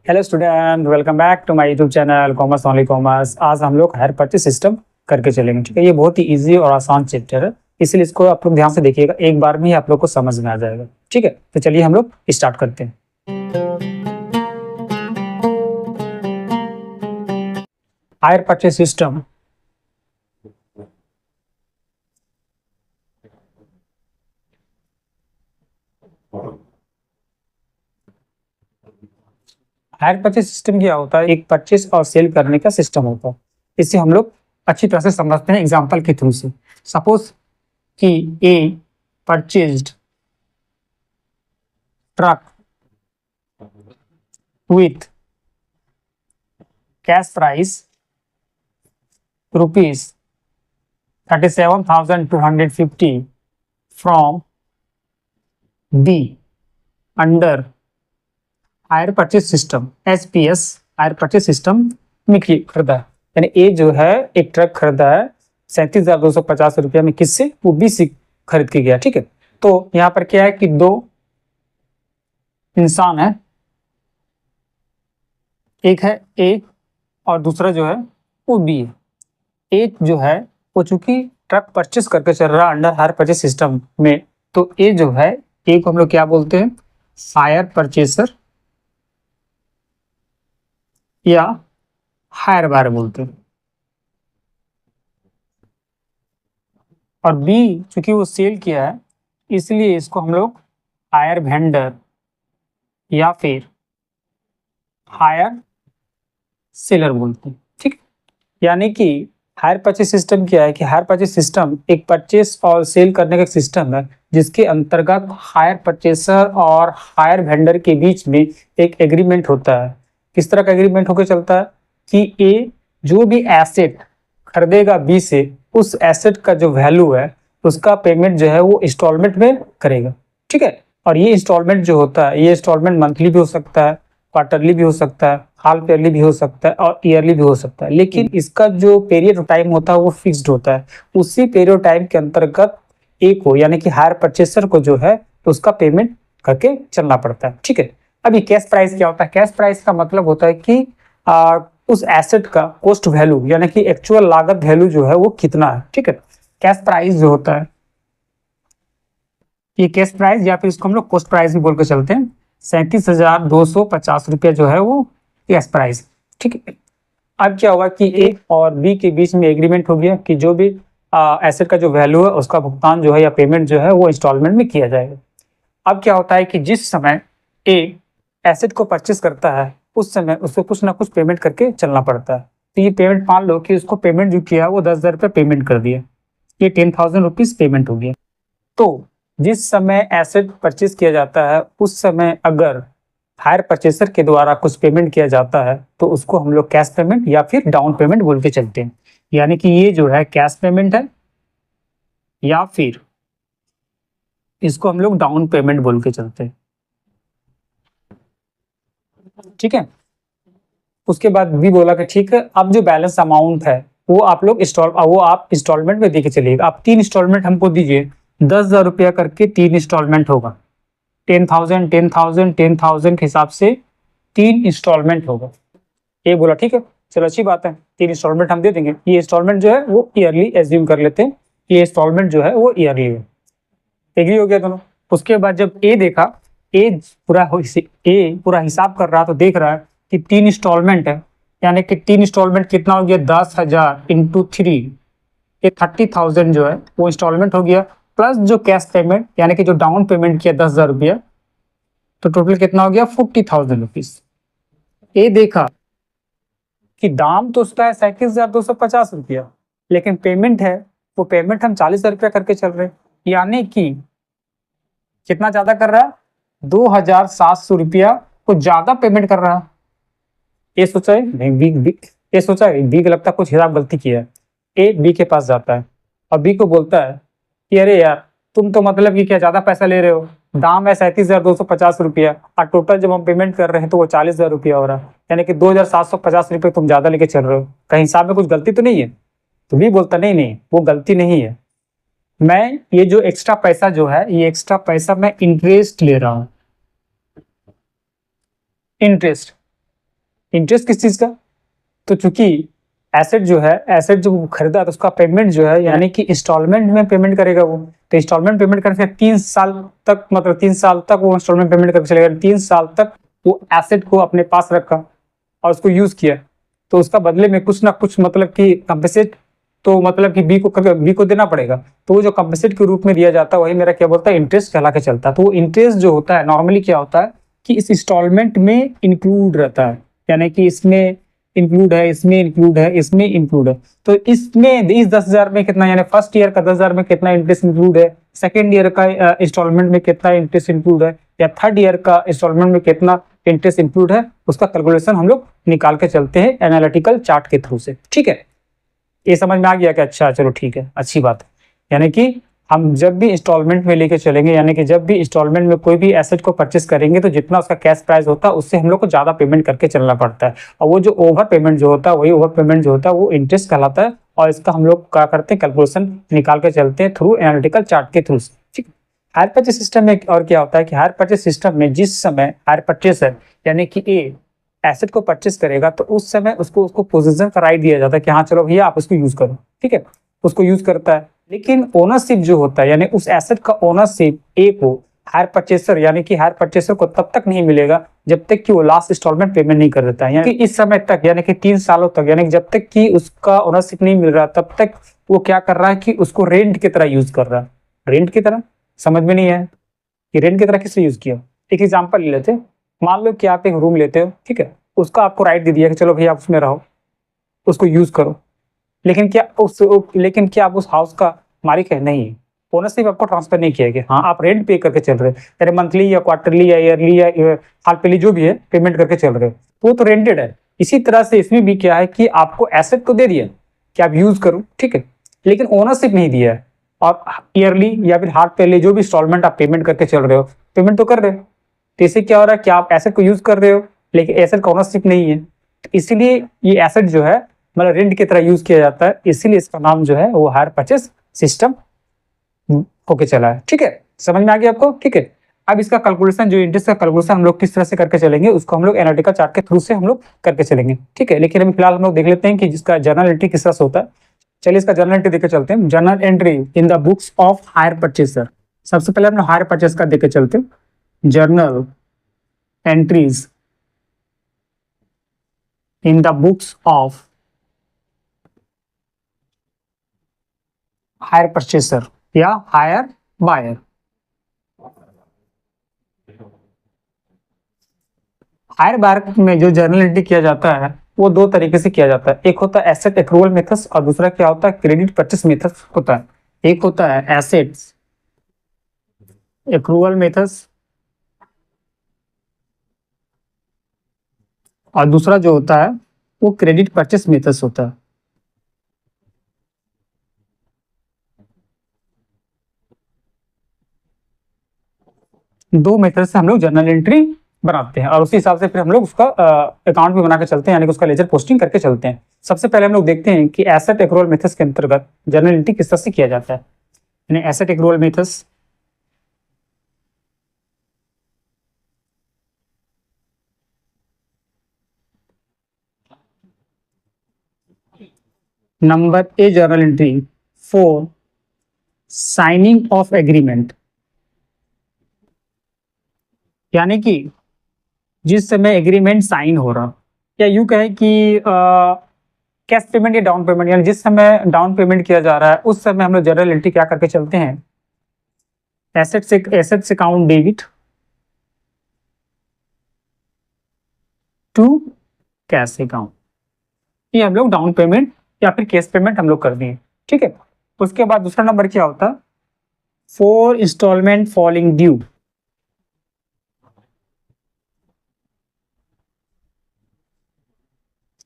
Hello student, welcome back to my YouTube channel commerce only commerce. आज हम लोग higher purchase system करके चलेंगे। ठीक है, ये बहुत ही इजी और आसान चैप्टर है, इसलिए इसको आप लोग ध्यान से देखिएगा, एक बार में ही आप लोग को समझ में आ जाएगा। ठीक है, तो चलिए हम लोग स्टार्ट करते हैं। Higher purchase system higher purchase system क्या होता है? एक परचेस और सेल करने का सिस्टम होता है। इसे हम लोग अच्छी तरह से समझते हैं एग्जाम्पल के थ्रू से। सपोज कि A purchased truck with cash price rupees 37,250 from B under hire purchase system SPS hire purchase system में खरीदा है। यानी ए जो है एक ट्रक खरीदा है 37,250 रुपया में, किससे? वो बी से खरीद के गया। ठीक है, तो यहाँ पर क्या है कि दो इंसान है, एक है ए और दूसरा जो है वो बी है। ए जो है वो चूंकि ट्रक परचेस करके चल रहा है अंडर हायर परचेस सिस्टम में, तो ए जो है, ए को हम लोग क्या बोलते हैं? हायर परचेसर या हायर बायर बोलते हैं। और बी चूंकि वो सेल किया है, इसलिए इसको हम लोग हायर वेंडर या फिर हायर सेलर बोलते हैं। ठीक, यानी कि हायर परचेस सिस्टम क्या है कि हायर परचेस सिस्टम एक परचेस और सेल करने का सिस्टम है, जिसके अंतर्गत हायर परचेसर और हायर वेंडर के बीच में एक एग्रीमेंट होता है। किस तरह का एग्रीमेंट होकर चलता है कि ए जो भी एसेट खरीदेगा बी से, उस एसेट का जो वैल्यू है उसका पेमेंट जो है वो इंस्टॉलमेंट में करेगा। ठीक है, और ये इंस्टॉलमेंट जो होता है, ये इंस्टॉलमेंट मंथली भी हो सकता है, क्वार्टरली भी हो सकता है, हाफ ईयरली भी हो सकता है और ईयरली भी हो सकता है। लेकिन इसका जो पीरियड ऑफ टाइम होता है वो फिक्स्ड होता है। उसी पीरियड ऑफ टाइम के अंतर्गत ए को यानी कि हायर परचेसर को जो है तो उसका पेमेंट करके चलना पड़ता है। ठीक है, अभी कैश प्राइस क्या होता है? कैश प्राइस का मतलब होता है कि उस एसेट का कॉस्ट वैल्यू यानी कि एक्चुअल लागत वैल्यू जो है वो कितना है। ठीक है, कैश प्राइस जो होता है, ये कैश प्राइस या फिर इसको हम लोग कॉस्ट प्राइस भी बोल के चलते हैं। 37,250 रुपया जो है वो कैश प्राइस। ठीक है, अब क्या होगा कि ए और बी के बीच में एग्रीमेंट हो गया कि जो भी एसेट का जो वैल्यू है उसका भुगतान जो है या पेमेंट जो है वो इंस्टॉलमेंट में किया जाएगा। अब क्या होता है कि जिस समय ए एसेट को परचेस करता है, उस समय उसको कुछ ना कुछ पेमेंट करके चलना पड़ता है। तो ये पेमेंट मान लो कि उसको पेमेंट जो किया वो 10,000 रुपये पेमेंट कर दिया, ये 10,000 रुपीज पेमेंट हो गया। तो जिस समय एसेट परचेस किया जाता है उस समय अगर हायर परचेसर के द्वारा कुछ पेमेंट किया जाता है तो उसको हम लोग कैश पेमेंट या फिर डाउन पेमेंट बोल के चलते हैं। यानी कि ये जो है कैश पेमेंट है या फिर इसको हम लोग डाउन पेमेंट बोल के चलते हैं। ठीक है, उसके बाद भी बोला कि ठीक है, अब जो बैलेंस अमाउंट है वो आप लोग आप इंस्टॉलमेंट में देके चलिएगा। आप 3 इंस्टॉलमेंट हमको दीजिए, 10,000 रुपया करके 3 इंस्टॉलमेंट होगा। 10,000 10,000 10,000 के हिसाब से 3 इंस्टॉलमेंट होगा। ये बोला ठीक है, चलो अच्छी बात है, 3 इंस्टॉलमेंट हम दे देंगे। ये इंस्टॉलमेंट जो है वो ईयरली एज्यूम कर लेते हैं, ये इंस्टॉलमेंट जो है वो ईयरली है। एग्री हो गया दोनों? उसके बाद जब ए देखा, ए पूरा हिसाब कर रहा तो देख रहा है कि 3 इंस्टॉलमेंट है, यानी कि 3 इंस्टॉलमेंट कितना हो गया? 10,000 इंटू 3, ये 30,000 जो है वो इंस्टॉलमेंट हो गया, प्लस जो कैश पेमेंट यानी कि जो डाउन पेमेंट किया 10,000 रुपया, तो टोटल कितना हो गया? 40,000 रुपीज। ये देखा कि दाम तो उसका है 37,250 रुपया, लेकिन पेमेंट है वो पेमेंट हम 40,000 रुपया करके चल रहे हैं, यानी कि कितना ज्यादा कर रहा है? 2,700 रुपया को ज्यादा पेमेंट कर रहा है। ये सोचा है नहीं, ये सोचा है बी को लगता है कुछ हिसाब गलती किया है। ए बी के पास जाता है और बी को बोलता है कि अरे यार, तुम तो मतलब कि क्या ज्यादा पैसा ले रहे हो, दाम है 37,250 रुपया और टोटल जब हम पेमेंट कर रहे हैं तो वो 40,000 रुपया हो रहा है, यानी कि 2,750 रुपये तुम ज्यादा लेके चल रहे हो, कहीं हिसाब में कुछ गलती तो नहीं है? तो बी बोलता नहीं नहीं, वो गलती नहीं है, मैं ये जो एक्स्ट्रा पैसा जो है, ये एक्स्ट्रा पैसा मैं इंटरेस्ट ले रहा हूं। इंटरेस्ट इंटरेस्ट किस चीज का? तो चूंकि एसेट जो है, एसेट जो खरीदा तो उसका पेमेंट जो है यानी कि इंस्टॉलमेंट में पेमेंट करेगा वो। तो इंस्टॉलमेंट पेमेंट करने से 3 साल तक, मतलब 3 साल तक वो इंस्टॉलमेंट पेमेंट करके चलेगा। 3 साल तक वो एसेट को अपने पास रखा और उसको यूज किया, तो उसका बदले में कुछ ना कुछ मतलब कि कंपेसेट, तो मतलब कि बी को देना पड़ेगा। तो वो जो कंपेसेट के रूप में दिया जाता है वही मेरा क्या बोलता है, इंटरेस्ट कहला के चलता है। तो वो इंटरेस्ट जो होता है नॉर्मली क्या होता है कि इस इंस्टॉलमेंट में इंक्लूड रहता है, यानी कि इसमें इंक्लूड है, इसमें इंक्लूड है, इसमें इंक्लूड है। तो इसमें इस 10,000 में कितना, यानी फर्स्ट ईयर का 10,000 में कितना इंटरेस्ट इंक्लूड है, सेकेंड ईयर का इंस्टॉलमेंट में कितना इंटरेस्ट इंक्लूड है, या थर्ड ईयर का इंस्टॉलमेंट में कितना इंटरेस्ट इंक्लूड है, उसका कैलकुलेशन हम लोग निकाल के चलते हैं एनालिटिकल चार्ट के थ्रू से। ठीक है, ये समझ में आ गया कि अच्छा चलो ठीक है, अच्छी बात है। यानी कि हम जब भी इंस्टॉलमेंट में लेके चलेंगे, यानी कि जब भी इंस्टॉलमेंट में कोई भी एसेट को परचेस करेंगे तो जितना उसका कैश प्राइस होता है उससे हम लोग को ज्यादा पेमेंट करके चलना पड़ता है। और वो जो ओवर पेमेंट जो होता है, वही ओवर पेमेंट जो होता है वो इंटरेस्ट कहलाता है। और इसका हम लोग क्या करते हैं, कैलकुलेशन निकाल के चलते हैं थ्रू एनालिटिकल चार्ट के थ्रू। ठीक, हायर परचेस सिस्टम में और क्या होता है कि हायर परचेस सिस्टम में जिस समय हायर परचेस है यानी कि ए एसेट को परचेस करेगा तो उस समय उसको उसको पोजीशन का राइट दिया जाता है कि हाँ चलो भैया आप उसको यूज करो। ठीक है, उसको यूज करता है। लेकिन ओनरशिप जो होता है यानी उस एसेट का ओनरशिप ए को हायर परचेसर यानी कि हायर परचेसर को तब तक नहीं मिलेगा जब तक कि वो लास्ट इंस्टॉलमेंट पेमेंट नहीं कर देता है। यानी कि इस समय तक, यानी कि 3 सालों तक, यानी कि जब तक कि उसका ओनरशिप नहीं मिल रहा तब तक वो क्या कर रहा है कि उसको रेंट की तरह यूज कर रहा है। रेंट की तरह समझ में नहीं है कि रेंट की तरह किससे यूज किया। एक एग्जांपल ले लेते हैं, मान लो कि आप एक रूम लेते हो, ठीक है, उसका आपको राइट दे दिया कि चलो भैया आप उसमें रहो, उसको यूज करो। लेकिन क्या आप उस हाउस का मालिक है? नहीं, ओनरशिप आपको ट्रांसफर नहीं किया गया। हाँ, आप रेंट पे करके चल रहे हैं, यानी मंथली या क्वार्टरली या ईयरली या हाफ पेली जो भी है पेमेंट करके चल रहे हो, तो वो तो रेंटेड है। इसी तरह से इसमें भी क्या है कि आपको एसेट तो दे दिया कि आप यूज करो, ठीक है, लेकिन ओनरशिप नहीं दिया है। और ईयरली या फिर हाफ पेली जो भी इंस्टॉलमेंट आप पेमेंट करके चल रहे हो, पेमेंट तो कर रहे हो, तो इससे क्या हो रहा है कि आप एसेट को यूज कर रहे हो लेकिन एसेट का ओनरशिप नहीं है। तो इसीलिए ये एसेट जो है मतलब रेंट की तरह यूज किया जाता है, इसीलिए इसका नाम जो है वो हायर परचेस सिस्टम होके चला है। ठीक है, समझ में आ गया आपको? ठीक है, अब इसका कैलकुलेशन, जो इंटरेस्ट का कैलकुलेशन हम लोग किस तरह से करके चलेंगे उसको हम लोग एनालिटिकल चार्ट के थ्रू से हम लोग करके चलेंगे। ठीक है, लेकिन अभी फिलहाल हम लोग देख लेते हैं कि जिसका जर्नल एंट्री किस तरह से होता है। चलिए इसका जर्नल एंट्री देख चलते हैं। Journal entry in the books of hire purchaser. सबसे पहले हम लोग हायर परचेस का देख के चलते हैं। Journal entries in the books of hire purchaser या हायर बायर। हायर बायर में जो जर्नल एंट्री किया जाता है वो दो तरीके से किया जाता है। एक होता है एसेट एक्रूवल मेथड्स और दूसरा क्या होता है, क्रेडिट परचेस मेथड्स होता है। एक होता है एसेट्स एक्रूवल मेथड्स और दूसरा जो होता है वो क्रेडिट परचेस मेथड्स होता है। दो मेथड से हम लोग जर्नल एंट्री बनाते हैं और उसी हिसाब से फिर हम लोग उसका अकाउंट भी बना के चलते हैं, यानी कि उसका लेजर पोस्टिंग करके चलते हैं। सबसे पहले हम लोग देखते हैं कि एसेट एक्रूवल मेथड्स के अंतर्गत जर्नल एंट्री किस तरह से किया जाता है। यानी asset accrual methods, number A journal entry for signing off agreement, यानी कि जिस समय एग्रीमेंट साइन हो रहा, या यूं कहें कि कैश पेमेंट या डाउन पेमेंट, यानी जिस समय डाउन पेमेंट किया जा रहा है उस समय हम लोग जर्नल एंट्री क्या करके चलते हैं, assets account debit to cash account. ये हम लोग डाउन पेमेंट या फिर कैश पेमेंट हम लोग कर दिए। ठीक है, उसके बाद दूसरा नंबर क्या होता है, four instalment falling due.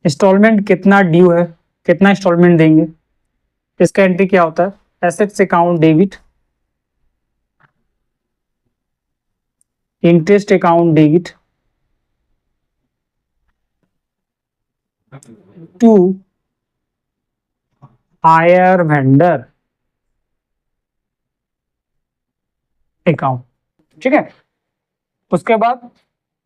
Instalment कितना ड्यू है, कितना इंस्टॉलमेंट देंगे, इसका एंट्री क्या होता है, assets account debit interest account debit to hire vendor account. ठीक है, उसके बाद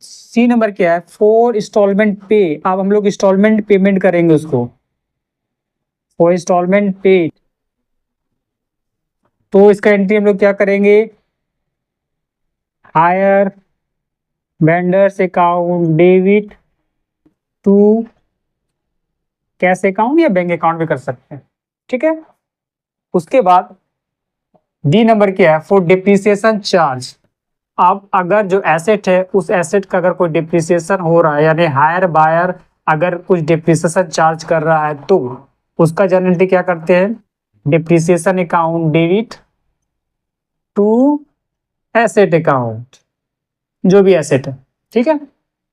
सी नंबर क्या है, फॉर इंस्टॉलमेंट पे। अब हम लोग इंस्टॉलमेंट पेमेंट करेंगे उसको, फॉर इंस्टॉलमेंट पे। तो इसका एंट्री हम लोग क्या करेंगे, hire vendors account debit to cash account या बैंक अकाउंट भी कर सकते हैं, ठीक है। उसके बाद डी नंबर क्या है, फॉर डिप्रिसिएशन चार्ज। अब अगर जो एसेट है उस एसेट का अगर कोई डिप्रिसिएशन हो रहा है, यानी हायर बायर अगर कुछ डिप्रिसिएशन चार्ज कर रहा है तो उसका जनरल एंट्री क्या करते हैं, depreciation account debit to asset account, जो भी एसेट है, ठीक है।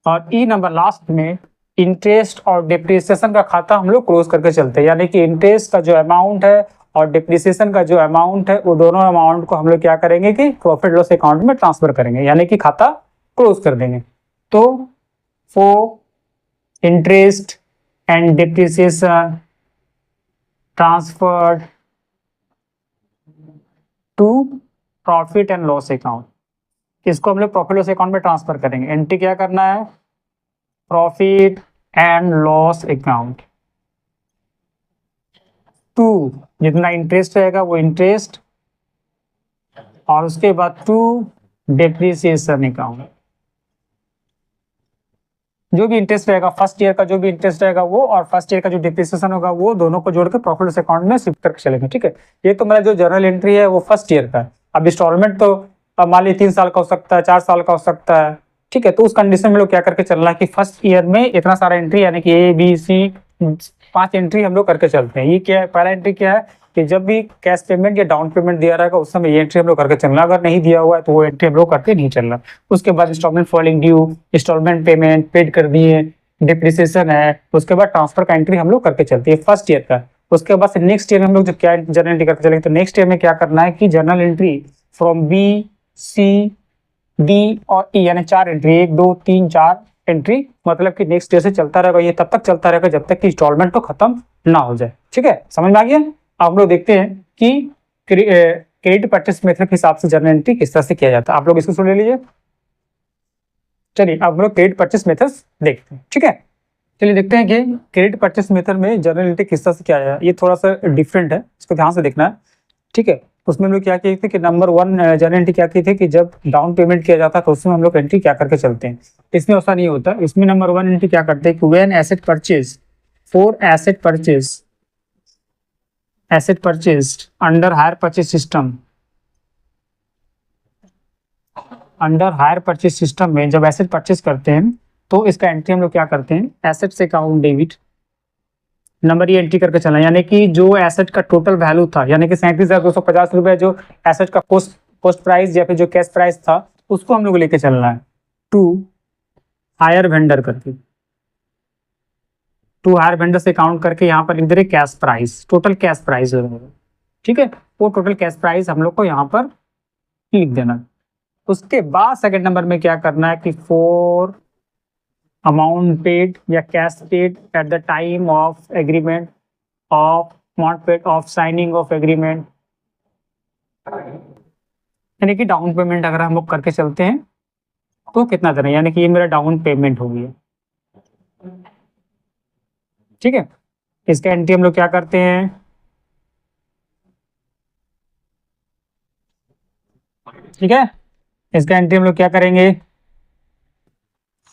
और ई नंबर लास्ट में इंटरेस्ट और डिप्रिसिएशन का खाता हम लोग क्लोज करके चलते हैं, यानी कि इंटरेस्ट का जो अमाउंट है और डिप्रिसिएशन का जो अमाउंट है वो दोनों अमाउंट को हम लोग क्या करेंगे कि प्रॉफिट लॉस अकाउंट में ट्रांसफर करेंगे, यानी कि खाता क्लोज कर देंगे। तो for interest and depreciation transferred to profit and loss account, इसको हम लोग प्रॉफिट लॉस अकाउंट में ट्रांसफर करेंगे। एंट्री क्या करना है, profit and loss account to, जितना इंटरेस्ट रहेगा वो इंटरेस्ट, और उसके बाद टू डिप्रिसिएशन अकाउंट, जो भी इंटरेस्ट रहेगा फर्स्ट ईयर का, जो भी इंटरेस्ट रहेगा वो, और फर्स्ट ईयर का जो डिप्रिसिएशन होगा वो दोनों को जोड़ के प्रॉफिट लॉस अकाउंट में शिफ्ट करके चलेंगे, ठीक है। ये तो मेरा जो जर्नल एंट्री है वो फर्स्ट ईयर का है। अब इंस्टॉलमेंट तो मान लीजिए 3 साल का हो सकता है, 4 साल का हो सकता है, ठीक है। तो उस कंडीशन में लोग क्या करके चलना है कि फर्स्ट ईयर में इतना सारा एंट्री, यानी कि ए बी सी 5 एंट्री हम लोग करके चलते हैं। ये क्या है, पहला एंट्री क्या है कि जब भी कैश पेमेंट या डाउन पेमेंट दिया रहेगा उस समय ये एंट्री हम लोग करके चलना, अगर नहीं दिया हुआ है तो वो एंट्री हम लोग करके नहीं चलना। उसके बाद instalment following due, instalment payment paid कर दिए, डिप्रिसिएशन है, उसके बाद ट्रांसफर का एंट्री हम लोग करके चलते हैं फर्स्ट ईयर का। उसके बाद से नेक्स्ट ईयर में हम लोग जो क्या जर्नल एंट्री करके चलेंगे, तो नेक्स्ट ईयर में क्या करना है कि journal entry from B C D और ई, यानी 4 एंट्री, 1 2 3 4 एंट्री, मतलब कि नेक्स्ट ईयर से चलता रहेगा। ये तब तक चलता रहेगा जब तक कि इंस्टॉलमेंट तो खत्म ना हो जाए, ठीक है। समझ में आ गया। अब हम लोग देखते हैं कि क्रेडिट परचेस मेथड के हिसाब से जर्नल एंट्री किस तरह से किया जाता है। आप लोग इसको सुन ले लीजिए। चलिए अब हम लोग क्रेडिट परचेस मेथड देखते हैं, ठीक है। चलिए देखते हैं कि क्रेडिट परचेस मेथड में जर्नल एंट्री किस तरह से किया जाए। ये थोड़ा सा डिफरेंट है, इसको ध्यान से देखना है, ठीक है। उसमें हम लोग क्या किए थे कि नंबर 1 जर्नल एंट्री क्या की थी कि जब डाउन पेमेंट किया जाता है तो उसमें हम लोग एंट्री क्या करके चलते हैं। इसमें ऐसा नहीं होता। इसमें नंबर 1 एंट्री क्या करते हैं कि when asset purchase, for asset purchase under hire purchase system, under hire purchase system में जब एसेट परचेज करते हैं तो इसका एंट्री हम लोग क्या करते हैं, एसेट से अकाउंट डेबिट नंबर ये एंट्री करके चलना, यानी कि जो एसेट का टोटल वैल्यू था, यानी कि 37,250 रुपए जो एसेट का कॉस्ट प्राइस या फिर जो कैश प्राइस था उसको हम लोग लेके चलना है टू हायर वेंडर करके, टू हायर वेंडर से काउंट करके यहाँ पर लिख दे रहे cash price, total cash price, ठीक है। वो टोटल कैश प्राइस हम लोग को यहाँ पर लिख देना। उसके बाद सेकंड नंबर में क्या करना है कि फॉर अमाउंट पेड या cash paid at the time of agreement of amount paid of signing off agreement, यानी कि डाउन पेमेंट अगर हम लोग करके चलते हैं तो कितना देना, यानी कि ये मेरा डाउन पेमेंट हो गया, ठीक है। इसका एंट्री हम लोग क्या करते हैं, ठीक है। इसका एंट्री हम लोग क्या करेंगे,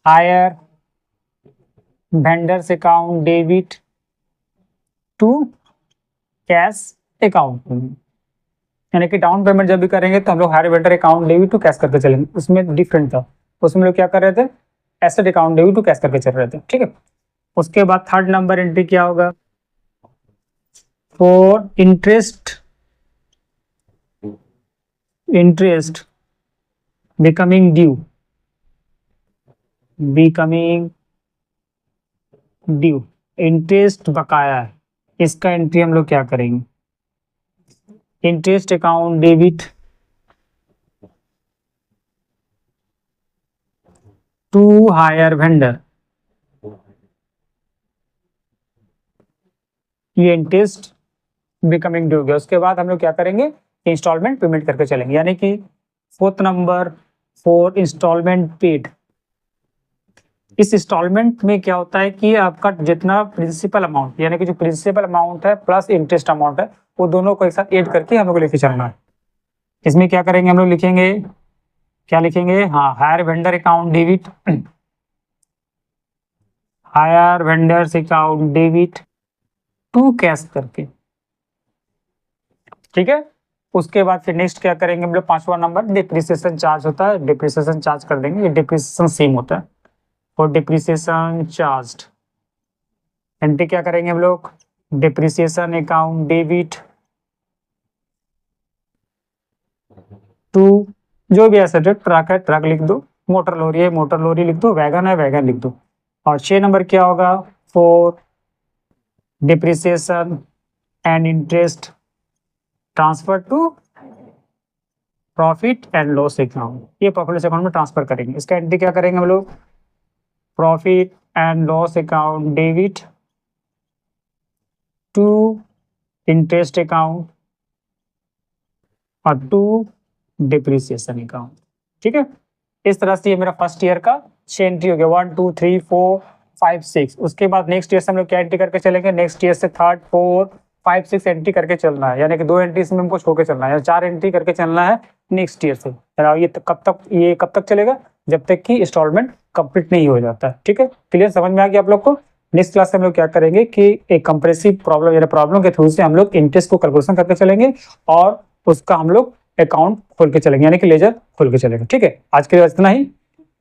hire vendors account debit to cash account, यानी कि डाउन पेमेंट जब भी करेंगे तो हम लोग hire vendor account debit to cash करके चलेंगे। उसमें डिफरेंट था, उसमें लोग क्या कर रहे थे, asset account debit to cash करके चल रहे थे, ठीक है। उसके बाद थर्ड नंबर एंट्री क्या होगा, for interest becoming due, interest बकाया है, इसका एंट्री हम लोग क्या करेंगे, interest account debit to hire vendor, ये इंटरेस्ट बिकमिंग ड्यू गया। उसके बाद हम लोग क्या करेंगे, इंस्टॉलमेंट पेमेंट करके चलेंगे, यानी कि fourth number for instalment paid, इस इंस्टॉलमेंट में क्या होता है कि आपका जितना प्रिंसिपल अमाउंट, यानी कि जो प्रिंसिपल अमाउंट है प्लस इंटरेस्ट अमाउंट है, वो दोनों को एक साथ ऐड करके हम लोग को लेके चलना है। इसमें क्या करेंगे हम लोग, लिखेंगे क्या लिखेंगे, हाँ, hire vendor account debit, hire vendors account debit to cash करके, ठीक है। उसके बाद फिर नेक्स्ट क्या करेंगे हम लोग, 5वां नंबर डिप्रिसिएशन चार्ज होता है, डिप्रिसिएशन चार्ज कर देंगे, ये डिप्रिसिएशन सेम होता है। और डिप्रिसिएशन चार्ज एंट्री क्या करेंगे हम लोग, डिप्रिसिएशन अकाउंट डेबिट टू जो भी एसेट है, ट्रक है ट्रक लिख दो, मोटर लोरी है मोटर लोरी लिख दो, वैगन है वैगन लिख दो। और 6 नंबर क्या होगा, 4 depreciation and interest transfer to profit and loss account, ये प्रॉफिट लॉस अकाउंट में ट्रांसफर करेंगे। इसका एंट्री क्या करेंगे हम लोग, profit and loss account debit to interest account और टू डिप्रिसिएशन अकाउंट, ठीक है। इस तरह से ये मेरा फर्स्ट ईयर का 6 एंट्री हो गया, 1 2 3 4 5 6। उसके बाद नेक्स्ट ईयर से हम लोग क्या एंट्री करके चलेंगे, नेक्स्ट ईयर से 3rd 4 5 6 एंट्री करके चलना है, यानी कि 2 एंट्री इसमें हमको छोड़ के चलना है, या 4 एंट्री करके चलना है नेक्स्ट ईयर से। ये कब तक चलेगा, जब तक कि इंस्टॉलमेंट कंप्लीट नहीं हो जाता है, ठीक है। क्लियर, समझ में आ गया आप लोग को। नेक्स्ट क्लास में हम लोग क्या करेंगे कि एक कंप्रेसिव प्रॉब्लम या प्रॉब्लम के थ्रू से हम लोग इंटरेस्ट को कैलकुलेशन करके चलेंगे और उसका हम लोग अकाउंट खोल के चलेंगे, यानी कि लेजर खोल के चलेंगे, ठीक है। आज के लिए इतना ही,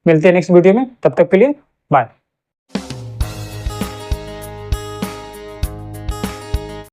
मिलते हैं नेक्स्ट वीडियो में, तब तक के लिए बाय।